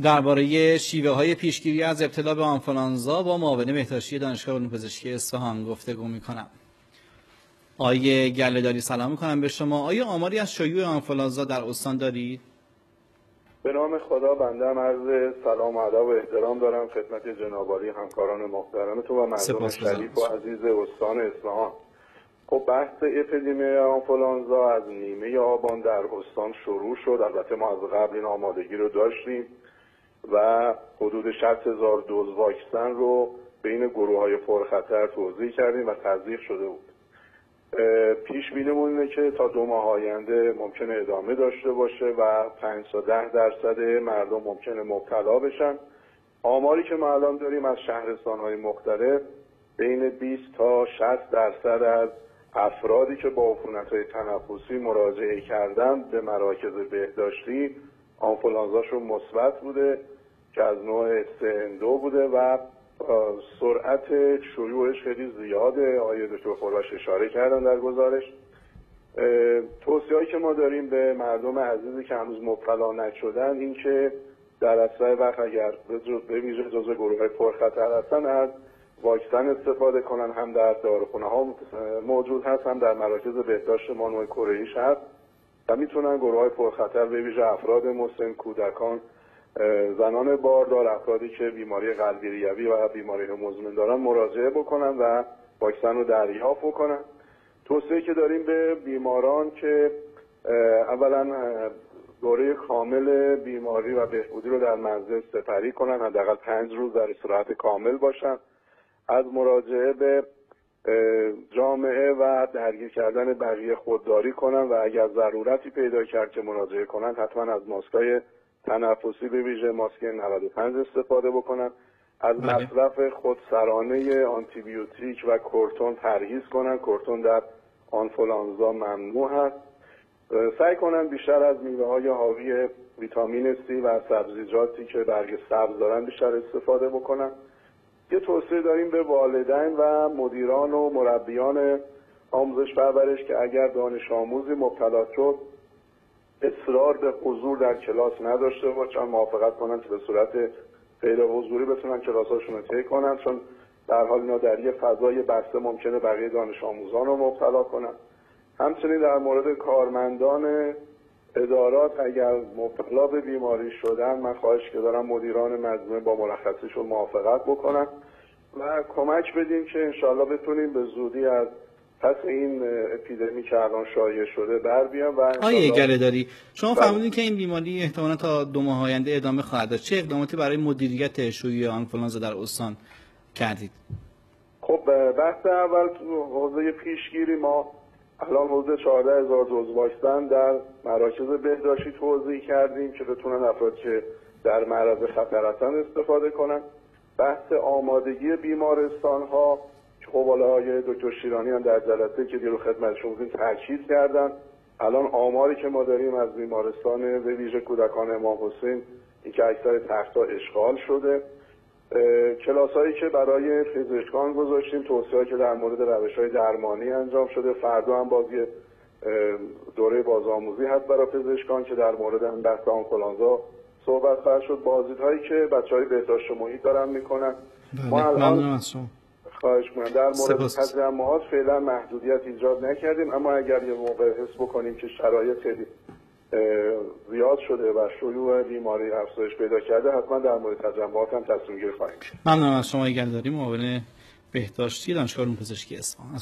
درباره شیوه‌های پیشگیری از ابتلا به آنفولانزا با معاون بهداشتی دانشگاه علوم پزشکی اصفهان گفتگو می‌کنم. آقای گله‌داری سلام می‌کنم به شما. آیا آماری از شیوع آنفولانزا در استان دارید؟ به نام خدا بنده هم عرض سلام و ادب و احترام دارم خدمت جناب عالی همکاران محترمتون و مردم شریف و عزیز استان اصفهان. خب بحث اپیدمی آنفولانزا از نیمه آبان در استان شروع شد. البته ما از قبل این آمادگی رو داشتیم و حدود 60,000 دوز واکسن رو بین گروه‌های پرخطر توزیع کردیم و تزریق شده بود. پیش بینیمون اینه که تا 2 ماه آینده ممکنه ادامه داشته باشه و 5 تا 10% مردم ممکنه مبتلا بشن. آماری که ما الان داریم از شهرستان‌های مختلف بین 20 تا 60% از افرادی که با عفونت‌های تنفسی مراجعه کردن به مراکز بهداشتی آنفولانزاشون مثبت بوده که از نوع SN2 بوده و سرعت شیوعش خیلی زیاده. آقای دکتر خورش اشاره کردن در گزارش. توصیه‌ای که ما داریم به مردم عزیزی که هنوز مبتلا نشدن این که در اسرع وقت اگر به ویژه جزو گروه‌های پرخطر هستن از واکسن استفاده کنن. هم در داروخانه‌ها موجود هست، هم در مراکز بهداشت مانور کره‌ایش هست و میتونن گروه‌های پرخطر به ویژه افراد مسن، کودکان، زنان باردار، افرادی که بیماری قلبی ریوی و بیماری مزمن دارن مراجعه بکنن و واکسن رو دریافت بکنن. توصیه که داریم به بیماران که اولا دوره کامل بیماری و بهبودی رو در منزل سپری کنن، حداقل 5 روز در استراحت کامل باشن، از مراجعه به جامعه و درگیر کردن بقیه خودداری کنن و اگر ضرورتی پیدا کرد که مراجعه کنن حتما از ماسک‌های تنفسی به ویژه ماسک 95 استفاده بکنن. از مصرف خودسرانه آنتی بیوتیک و کورتون پرهیز کنن. کورتون در آنفولانزا ممنوع هست. سعی کنن بیشتر از میوه‌های حاوی ویتامین C و سبزیجاتی که برگ سبز دارن بیشتر استفاده بکنن. یه توصیه داریم به والدین و مدیران و مربیان آموزش پرورش که اگر دانش آموزی مبتلا شد اصرار به حضور در کلاس نداشته باشن، موافقت کنن که به صورت غیر حضوری بتونن کلاساشون رو طی کنن، چون در حال اینا در یه فضای بسته ممکنه بقیه دانش آموزان رو مبتلا کنن. همچنین در مورد کارمندان ادارات اگر مبتلا به بیماری شدن من خواهش که دارم مدیران مجموعه با مرخصیشون موافقت بکنن و کمک بدیم که انشالله بتونیم به زودی از پس این اپیدمی که الان شایع شده بر بیام. و آقای گله‌داری شما فرمودید که این بیماری احتمالاً تا 2 ماه آینده ادامه خواهد داشت. چه اقداماتی برای مدیریت شیوع آنفولانزا در استان کردید؟ خب بحث اول تو حوزه پیشگیری ما الان حدود 14,000 دوز واکسن در مراکز بهداشتی توزیع کردیم که بتونن افرادی که در معرض خطر هستن استفاده کنن. بحث آمادگی بیمارستان‌ها که خب آقای دکتر شیرانی هم در جلسه که دیرو خدمتشون بودیم تاکید کردن. الان آماری که ما داریم از بیمارستان به ویژه کودکان امام حسین این که اکثر تخت‌ها اشغال شده. کلاس‌هایی که برای پزشکان گذاشتیم، توصیه‌ای که در مورد روش‌های درمانی انجام شده. فردا هم باز یه دوره بازآموزی هست برای پزشکان که در مورد هم بحث آنفولانزا صحبت خواهد شد. بازدیدهایی که بچه‌های بهداشت محیط دارن میکنن. ما الان خواهش می‌کنم در مورد تجمعات فعلا محدودیت ایجاد نکردیم، اما اگر یه موقع حس بکنیم که شرایط خیلی زیاد شده و شیوع بیماری افزایش پیدا کرده حتما در مورد تجمعات هم تصمیم گیری خواهیم کرد. ممنونم از شما گله‌داری معاون بهداشتی دانشگاه علوم پزشکی اصفهان.